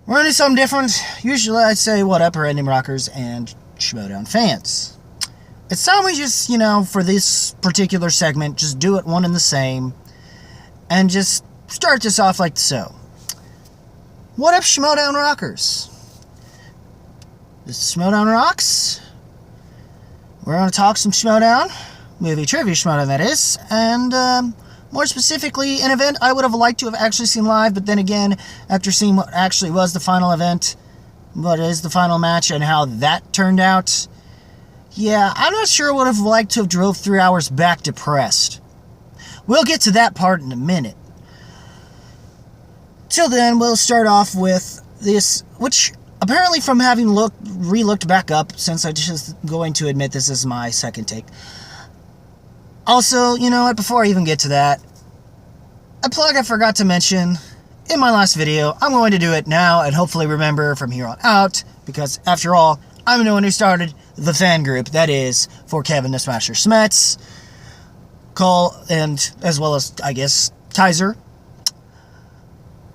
We're going to do something different. Usually I'd say, what up, Random Rockers and Schmoedown fans. It's time we just, for this particular segment, just do it one and the same. And just start this off like so. What up, Schmoedown Rockers? This is Schmoedown Rocks. We're going to talk some Schmoedown. Movie trivia Schmoedown, that is. And, more specifically, an event I would have liked to have actually seen live, but then again, after seeing what actually was the final event, what is the final match, and how that turned out, yeah, I'm not sure I would have liked to have drove 3 hours back depressed. We'll get to that part in a minute. Till then, we'll start off with this, which apparently from having re-looked back up, since I'm just going to admit this is my second take. Also, you know what, before I even get to that, a plug I forgot to mention in my last video, I'm going to do it now and hopefully remember from here on out, because after all, I'm the one who started the fan group, that is, for Kevin the Smasher Smets, Cole, and as well as, I guess, Kaiser.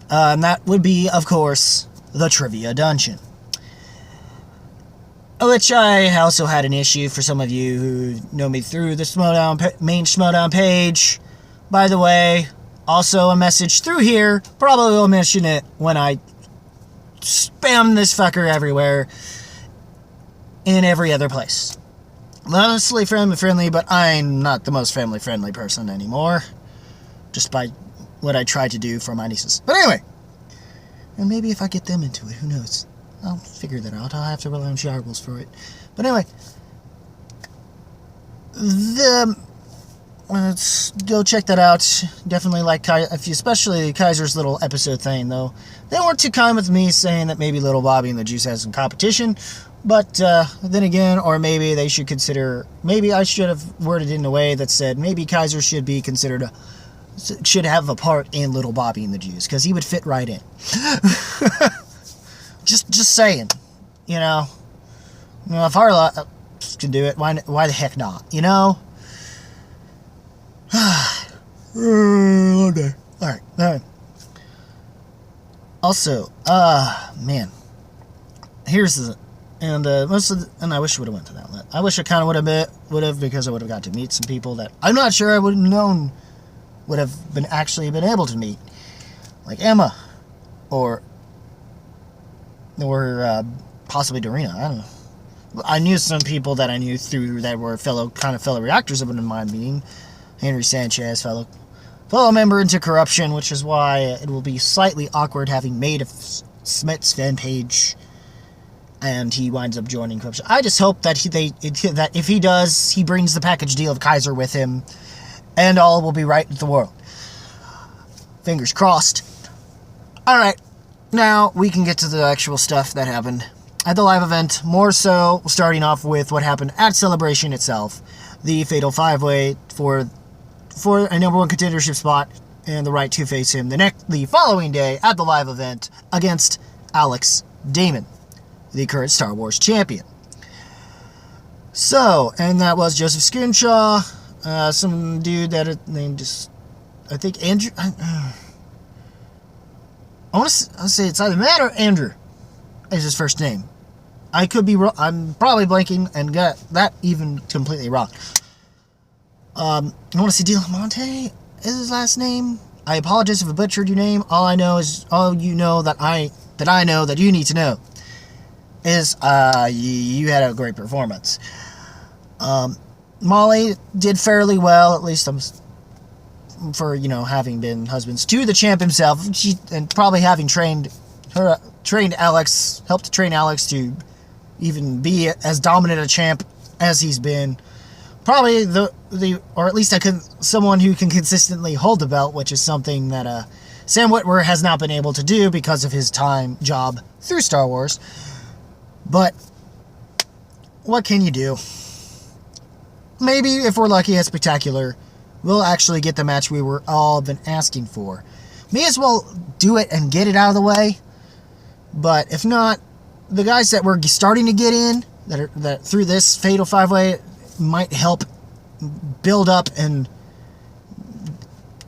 And that would be, of course, the Trivia Dungeon. Which I also had an issue for some of you who know me through the main Schmoedown page. By the way, also a message through here. Probably will mention it when I spam this fucker everywhere. In every other place. Mostly family-friendly, but I'm not the most family-friendly person anymore. Just by what I try to do for my nieces. But anyway. And maybe if I get them into it, who knows? I'll figure that out. I'll have to rely on Jarbles for it. But anyway. Let's go check that out. Definitely like, especially Kaiser's little episode thing, though. They weren't too kind with me saying that maybe Little Bobby and the Juice has some competition. But then again, or maybe they should consider, maybe I should have worded it in a way that said maybe Kaiser should be considered should have a part in Little Bobby and the Juice, because he would fit right in. Just saying, if Harlow can do it, why the heck not, Okay. All right. Also, man, here's the, and I wish I would have went to that one. I wish I kind of would have, because I would have got to meet some people that I'm not sure I would have known would have actually been able to meet, like Emma, or possibly Dorina. I don't know. I knew some people that I knew through that were fellow reactors I wouldn't mind meeting. Henry Sanchez, fellow member into Corruption, which is why it will be slightly awkward having made a Smets fan page and he winds up joining Corruption. I just hope that that if he does, he brings the package deal of Kaiser with him, and all will be right with the world. Fingers crossed. Alright, now we can get to the actual stuff that happened at the live event. More so, starting off with what happened at Celebration itself. The Fatal 5-Way for a #1 contendership spot and the right to face him the following day at the live event against Alex Damon, the current Star Wars champion. So, and that was Joseph Skinshaw, some dude that named just, I think Andrew. I want to say it's either Matt or Andrew is his first name. I could be wrong. I'm probably blanking and got that even completely wrong. I want to say Diamante is his last name. I apologize if I butchered your name. All I know is, all you know that I know that you need to know is you had a great performance. Molly did fairly well, at least for having been husbands to the champ himself. And probably having helped train Alex to even be as dominant a champ as he's been. Probably or at least someone who can consistently hold the belt, which is something that Sam Witwer has not been able to do because of his job through Star Wars. But what can you do? Maybe if we're lucky at Spectacular, we'll actually get the match we were all been asking for. May as well do it and get it out of the way. But if not, the guys that we're starting to get in, that through this Fatal 5-Way, might help build up and...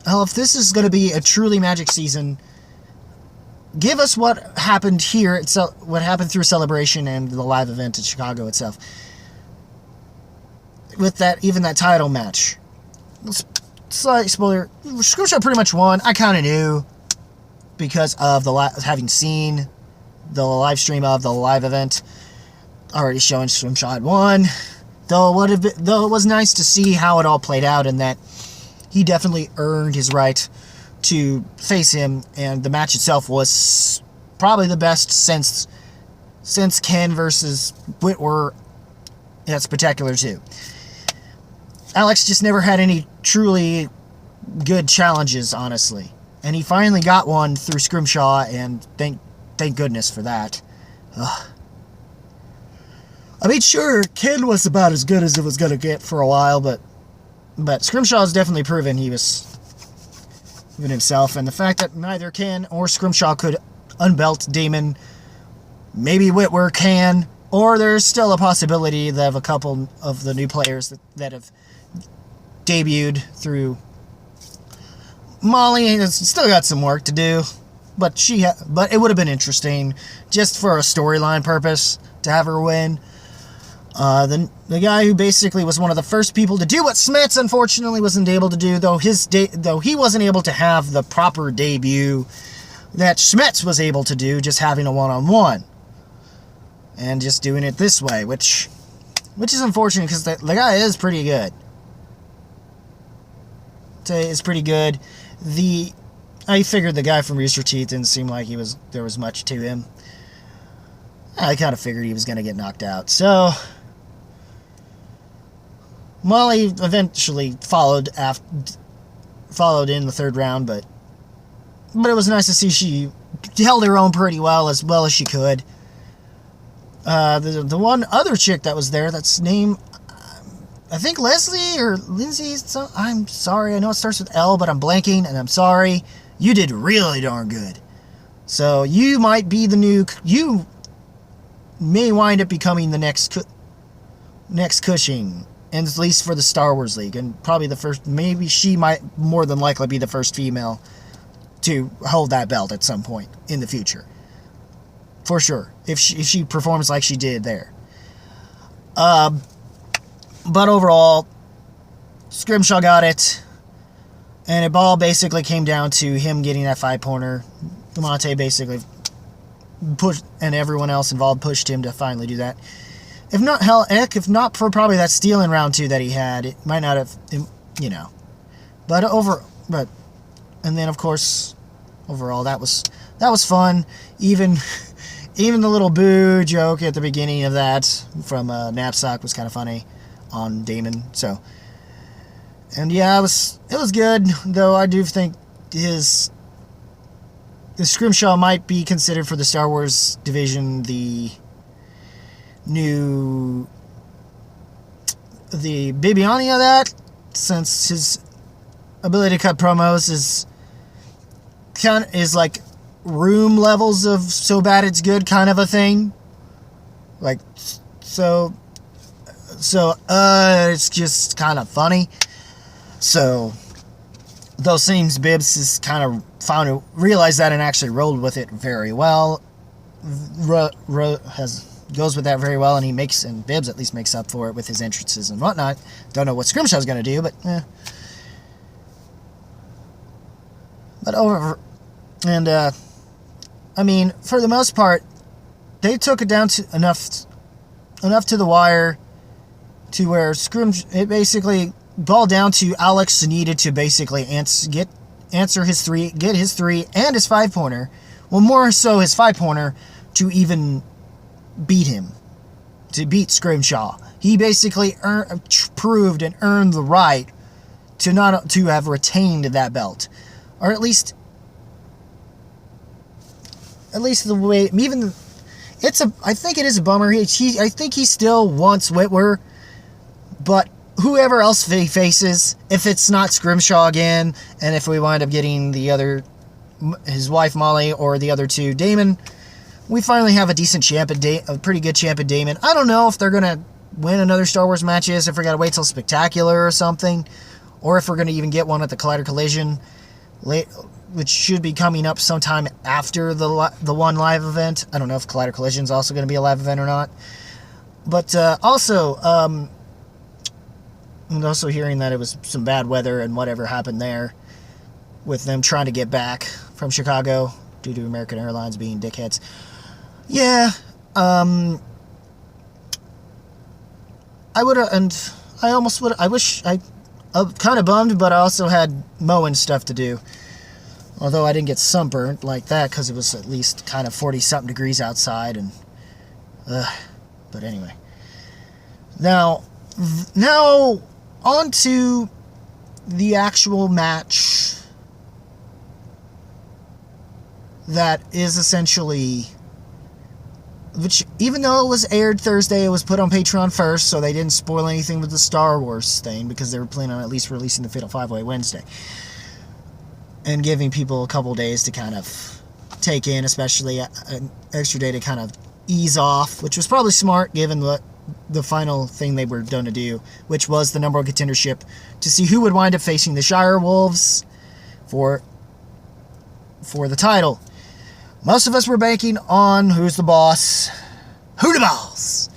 Hell, if this is going to be a truly magic season, give us what happened here, what happened through Celebration and the live event in Chicago itself. With even that title match. Slight spoiler, Scrimshaw pretty much won. I kind of knew because of having seen the live stream of the live event already showing Scrimshaw had won. Though it was nice to see how it all played out and that he definitely earned his right to face him, and the match itself was probably the best since Ken versus Whitwer. That's spectacular too. Alex just never had any truly good challenges, honestly. And he finally got one through Scrimshaw, and thank goodness for that. Ugh. I mean, sure, Ken was about as good as it was going to get for a while, but Scrimshaw has definitely proven he was even himself. And the fact that neither Ken or Scrimshaw could unbelt Damon, maybe Whitwer can, or there's still a possibility that a couple of the new players that have debuted through. Molly has still got some work to do, but it would have been interesting just for a storyline purpose to have her win. The guy who basically was one of the first people to do what Smets unfortunately wasn't able to do, though he wasn't able to have the proper debut that Smets was able to do, just having a one-on-one and just doing it this way, which is unfortunate because the guy is pretty good. Is pretty good. I figured the guy from Rooster Teeth didn't seem like there was much to him. I kind of figured he was going to get knocked out. So Molly eventually followed in the third round, but it was nice to see she held her own pretty well as she could. The one other chick that was there, that's named, I think Leslie or Lindsay. I'm sorry, I know it starts with L, but I'm blanking, and I'm sorry. You did really darn good. So you might be you may wind up becoming the next Cushing, and at least for the Star Wars League, and probably the first. Maybe she might more than likely be the first female to hold that belt at some point in the future, for sure. If she performs like she did there. But overall, Scrimshaw got it, and it all basically came down to him getting that 5-pointer. Monte basically pushed, and everyone else involved pushed him to finally do that. If not for probably that steal in round 2 that he had, it might not have, and then of course, overall that was fun. Even the little boo joke at the beginning of that from Knapsack was kind of funny on Damon. So, and yeah, it was good, though I do think the Scrimshaw might be considered for the Star Wars division the Bibiani of that, since his ability to cut promos is like room levels of so bad it's good kind of a thing. Like, so it's just kind of funny. So those seems Bibbs is kind of realized that and actually rolled with it very well. Goes with that very well, and Bibbs at least makes up for it with his entrances and whatnot. Don't know what Scrimshaw's going to do, but I mean, for the most part, they took it down to enough to the wire to where it basically boiled down to Alex needed to basically get his 3 and his 5-pointer. Well, more so his 5-pointer to even beat him, to beat Scrimshaw. He basically proved and earned the right to have retained that belt, or at least the way. Even I think it is a bummer. I think he still wants Whitwer, but whoever else he faces, if it's not Scrimshaw again, and if we wind up getting his wife Molly or the other two, Damon, we finally have a decent champ, a pretty good champ in Damon. I don't know if they're gonna win another Star Wars matches, if we're gonna wait till Spectacular or something, or if we're gonna even get one at the Collider Collision late. which should be coming up sometime after the one live event. I don't know if Collider Collision is also going to be a live event or not. But also, I'm also hearing that it was some bad weather and whatever happened there with them trying to get back from Chicago due to American Airlines being dickheads. Yeah, I would have, and I almost would. I wish I'm kind of bummed, but I also had mowing stuff to do. Although I didn't get sunburnt like that because it was at least kind of 40-something degrees outside, and but anyway. Now on to the actual match that is essentially, which even though it was aired Thursday, it was put on Patreon first, so they didn't spoil anything with the Star Wars thing because they were planning on at least releasing the Fatal 5-Way Wednesday and giving people a couple days to kind of take in, especially an extra day to kind of ease off, which was probably smart given what the final thing they were going to do, which was the number one contendership to see who would wind up facing the Shire Wolves for the title. Most of us were banking on who's the boss. Who the boss?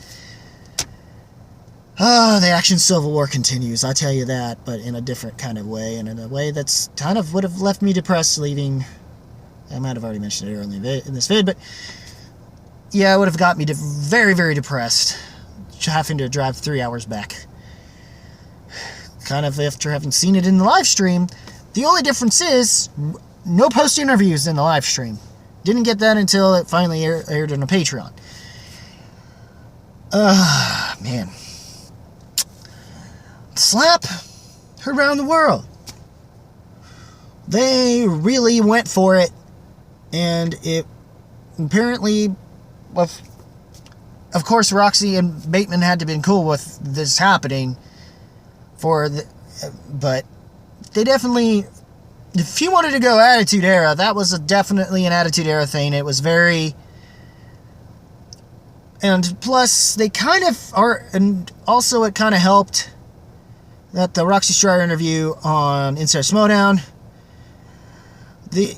The action Civil War continues, I tell you that, but in a different kind of way, and in a way that's kind of would have left me depressed leaving. I might have already mentioned it earlier in this vid, but yeah, it would have got me very, very depressed, having to drive 3 hours back. Kind of after having seen it in the live stream. The only difference is no post interviews in the live stream. Didn't get that until it finally aired on a Patreon. Man. Slap around the world. They really went for it, and it apparently, of course, Roxy and Bateman had to have been cool with this happening, but they definitely, if you wanted to go Attitude Era, that was definitely an Attitude Era thing. It was very, and plus, they kind of are, and also it kind of helped that the Roxy Strider interview on Inside Schmoedown, they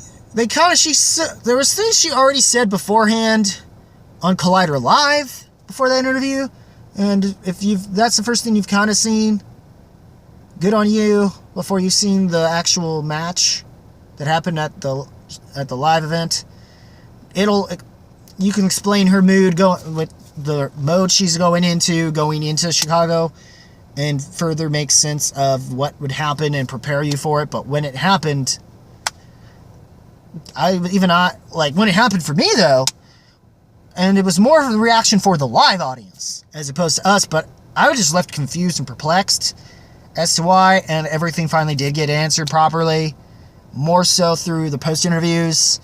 kind of, there was things she already said beforehand on Collider Live before that interview, and if that's the first thing you've kind of seen, good on you, before you've seen the actual match that happened at the live event. You can explain her mood with the mode she's going into Chicago, and further make sense of what would happen and prepare you for it. But when it happened, when it happened for me though, and it was more of a reaction for the live audience as opposed to us, but I was just left confused and perplexed as to why, and everything finally did get answered properly, more so through the post interviews,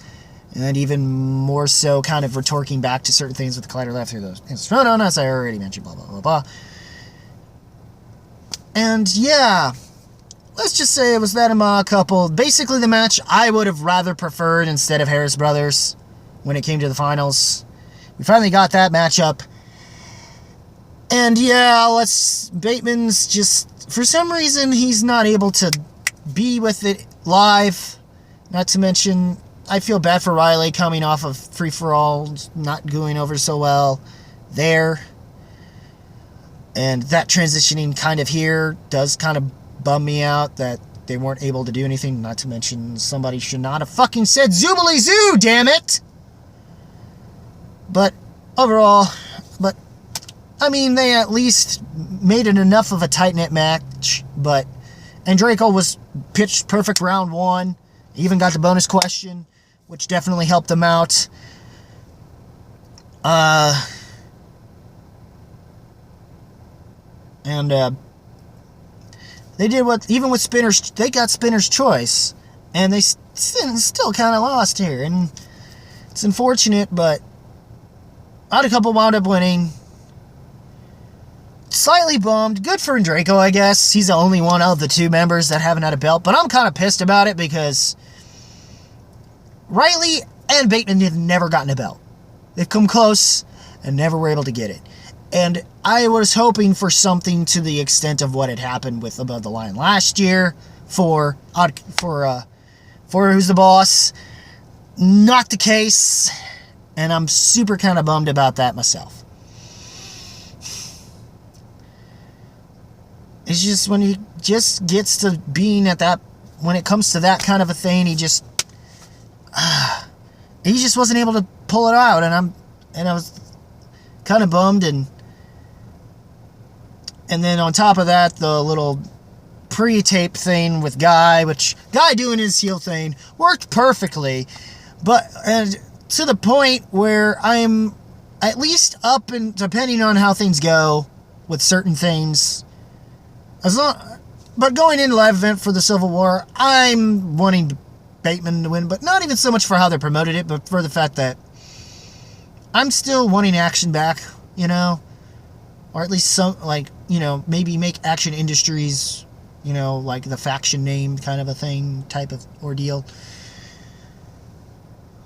and even more so kind of retorting back to certain things with the Collider Live through those. As I already mentioned, blah blah blah blah. And yeah, let's just say it was that Ama couple. Basically the match I would have rather preferred instead of Harris Brothers when it came to the finals. We finally got that matchup. And yeah, Bateman's just, for some reason, he's not able to be with it live. Not to mention, I feel bad for Riley coming off of Free For All, not going over so well there. And that transitioning kind of here does kind of bum me out that they weren't able to do anything. Not to mention, somebody should not have fucking said Zoobly Zoo, damn it! But overall, I mean, they at least made it enough of a tight-knit match, and Draco was pitched perfect round one, even got the bonus question, which definitely helped them out. They did even with Spinner's, they got Spinner's Choice, and they still kind of lost here, and it's unfortunate, but Odd Couple wound up winning. Slightly bummed. Good for Draco, I guess. He's the only one of the two members that haven't had a belt, but I'm kind of pissed about it because Riley and Bateman have never gotten a belt. They've come close and never were able to get it. And I was hoping for something to the extent of what had happened with Above the Line last year for for Who's the Boss. Not the case, and I'm super kind of bummed about that myself. It's just when he just gets to being at that, when it comes to that kind of a thing, he just wasn't able to pull it out, and I was kind of bummed, and then on top of that, the little pre-tape thing with Guy, which Guy doing his heel thing worked perfectly, but to the point where I'm at least up, and depending on how things go with certain things, but going into live event for the Civil War, I'm wanting Bateman to win, but not even so much for how they promoted it, but for the fact that I'm still wanting Action back, or at least some, maybe make Action Industries, like the faction name kind of a thing, type of ordeal.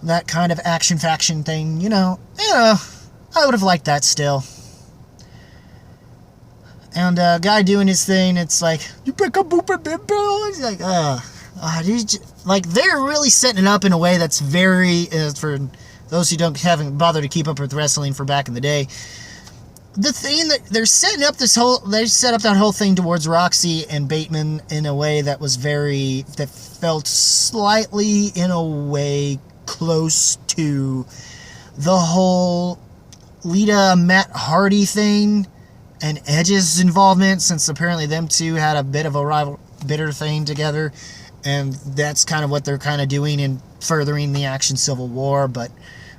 That kind of action faction thing, I would have liked that still. And Guy doing his thing, it's like, you pick up Booper Bimbo. It's like, they're really setting it up in a way that's very, for those who haven't bothered to keep up with wrestling for back in the day, the thing that they're setting up they set up that whole thing towards Roxy and Bateman in a way that felt slightly, in a way, close to the whole Lita Matt Hardy thing and Edge's involvement, since apparently them two had a bit of a bitter thing together, and that's kind of what they're kind of doing in furthering the Action Civil War, but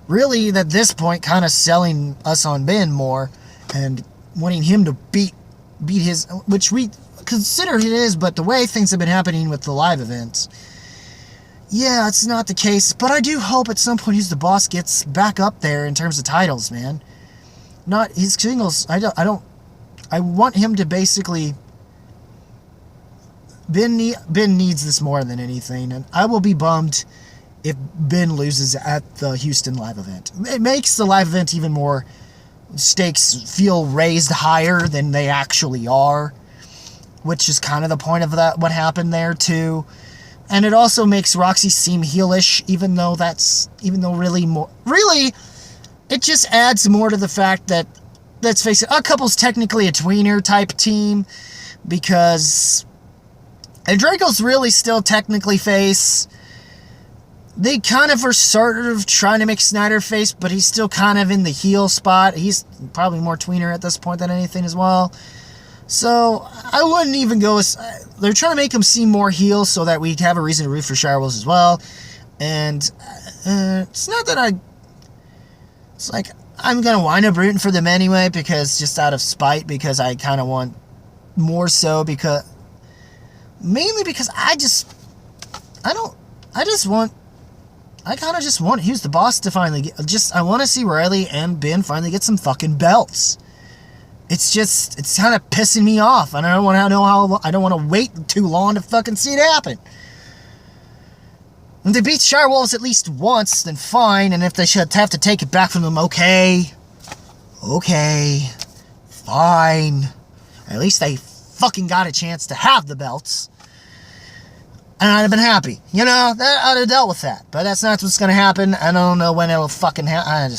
really at this point kind of selling us on Ben more and wanting him to beat his, which we consider it is, but the way things have been happening with the live events, yeah, it's not the case, but I do hope at some point Who's the Boss gets back up there in terms of titles, man. Not his singles. I want him to basically... Ben needs this more than anything, and I will be bummed if Ben loses at the Houston live event. It makes the live event even more... stakes feel raised higher than they actually are, which is kind of the point of that, what happened there, too. And it also makes Roxy seem heelish, even though really, it just adds more to the fact that, let's face it, a couple's technically a tweener type team, because Draco's really still technically face. They kind of are sort of trying to make Snyder face, but he's still kind of in the heel spot. He's probably more tweener at this point than anything as well. So I wouldn't even go as... They're trying to make him seem more heel so that we have a reason to root for Shirewolves as well. And it's not that it's like, I'm going to wind up rooting for them anyway, because just out of spite, because I kind of want more so, mainly because I kind of just want Who's the Boss to finally get, I want to see Riley and Ben finally get some fucking belts. It's kind of pissing me off, and I don't want to wait too long to fucking see it happen. When they beat Shirewolves at least once, then fine, and if they should have to take it back from them, okay, fine. At least they fucking got a chance to have the belts. And I'd have been happy. I'd have dealt with that. But that's not what's going to happen. I don't know when it'll fucking happen.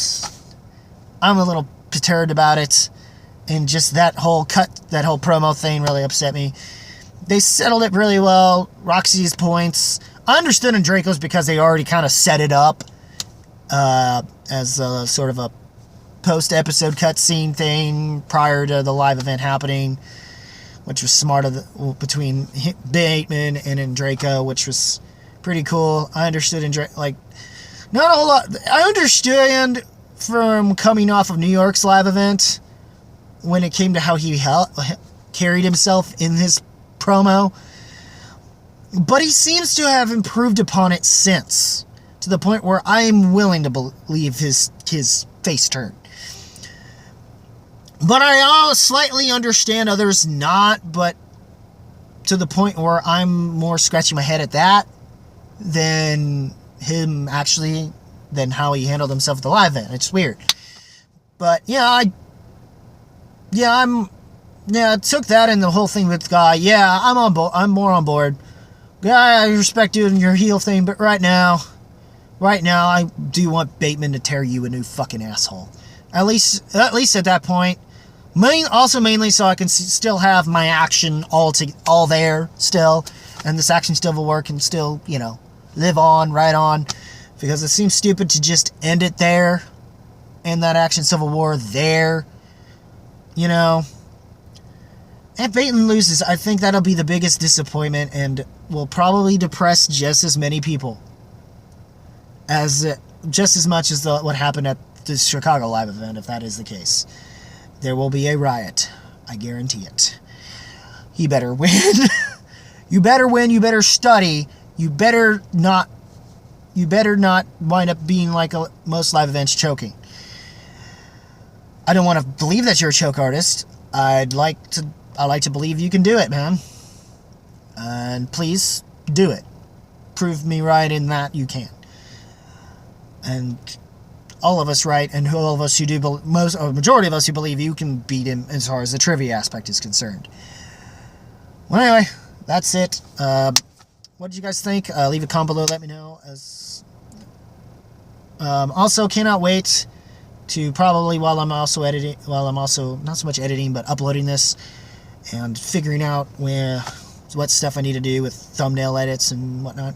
I'm a little perturbed about it. And just that whole promo thing really upset me. They settled it really well. Roxy's points. I understood in Draco's because they already kind of set it up as a sort of a post-episode cutscene thing prior to the live event happening, which was smart between Bateman and Draco, which was pretty cool. I understood not a whole lot. I understand from coming off of New York's live event when it came to how he carried himself in his promo, but he seems to have improved upon it since, to the point where I'm willing to believe his face turn. But I slightly understand others not, but to the point where I'm more scratching my head at that than how he handled himself at the live event. It's weird. But I took that and the whole thing with Guy. Yeah, I'm more on board Yeah, I respect doing your heel thing, but right now, I do want Bateman to tear you a new fucking asshole. At least at that point. Mainly so I can still have my action all there still, and this action Civil War can still, live on, right on, because it seems stupid to just end it there, in that action Civil War there, If Bateman loses, I think that'll be the biggest disappointment and will probably depress just as many people just as much as what happened at the Chicago live event, if that is the case. There will be a riot. I guarantee it. He better win. You better win. You better study. You better not wind up being like most live events, choking. I don't want to believe that you're a choke artist. I like to believe you can do it, man. And please do it. Prove me right in that you can. And all of us right, and all of us who do, majority of us who believe you can beat him as far as the trivia aspect is concerned. Well, anyway, that's it. What did you guys think? Leave a comment below. Let me know. Also, cannot wait to probably while I'm also not so much editing, but uploading this and figuring out what stuff I need to do with thumbnail edits and whatnot.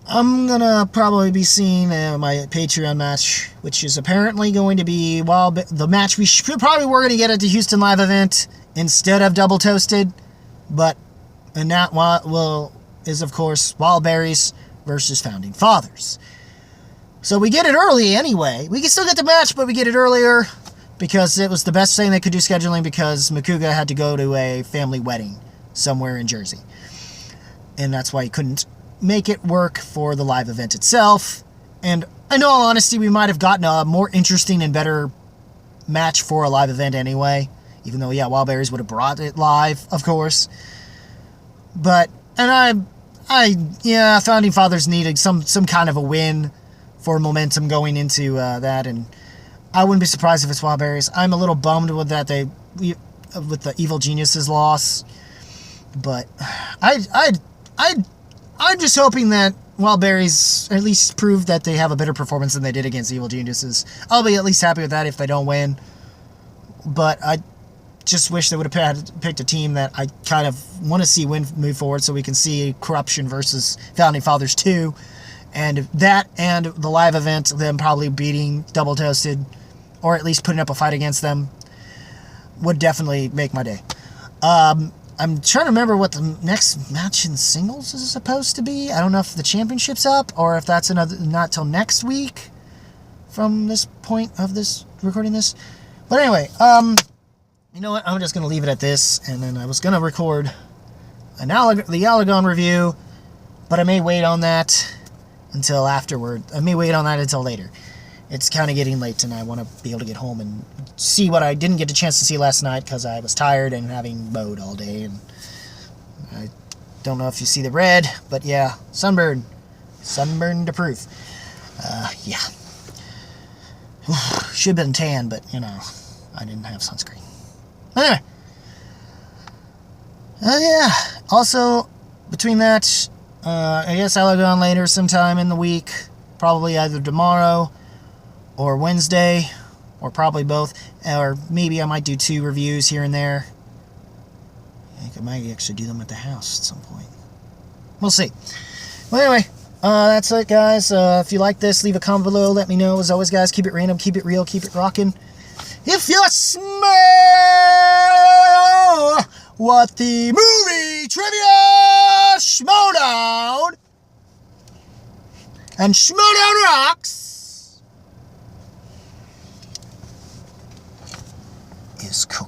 I'm gonna probably be seeing my Patreon match, which is apparently going to be the match we probably were gonna get at the Houston live event instead of Double Toasted, and that is of course Wild Berries versus Founding Fathers. So we get it early anyway. We can still get the match, but we get it earlier because it was the best thing they could do scheduling, because Makuga had to go to a family wedding somewhere in Jersey, and that's why he couldn't make it work for the live event itself. And in all honesty, we might have gotten a more interesting and better match for a live event anyway, even though, Wild Berries would have brought it live, of course. But, and Founding Fathers needed some kind of a win for momentum going into that, and I wouldn't be surprised if it's Wild Berries. I'm a little bummed with that with the Evil Geniuses loss, but I'm just hoping that Wild Berries at least prove that they have a better performance than they did against Evil Geniuses. I'll be at least happy with that if they don't win. But I just wish they would have picked a team that I kind of want to see move forward, so we can see Corruption versus Founding Fathers 2. And that and the live event, them probably beating Double Toasted, or at least putting up a fight against them, would definitely make my day. I'm trying to remember what the next match in singles is supposed to be. I don't know if the championship's up or if that's not till next week from this point of this recording this. But anyway, you know what? I'm just going to leave it at this, and then I was going to record the Alagon review, but I may wait on that until afterward. I may wait on that until later. It's kind of getting late, and I want to be able to get home and see what I didn't get a chance to see last night because I was tired and having mowed all day. And I don't know if you see the red, but yeah, sunburn to proof. Yeah. Should have been tan, but I didn't have sunscreen. Anyway. Yeah. Also, between that, I guess I'll go on later sometime in the week. Probably either tomorrow or Wednesday, or probably both. Or maybe I might do 2 reviews here and there. I think I might actually do them at the house at some point. We'll see. Well, anyway, that's it, guys. If you like this, leave a comment below. Let me know. As always, guys, keep it random, keep it real, keep it rocking. If you smell what the movie trivia Schmoedown and Schmoedown rocks is cool.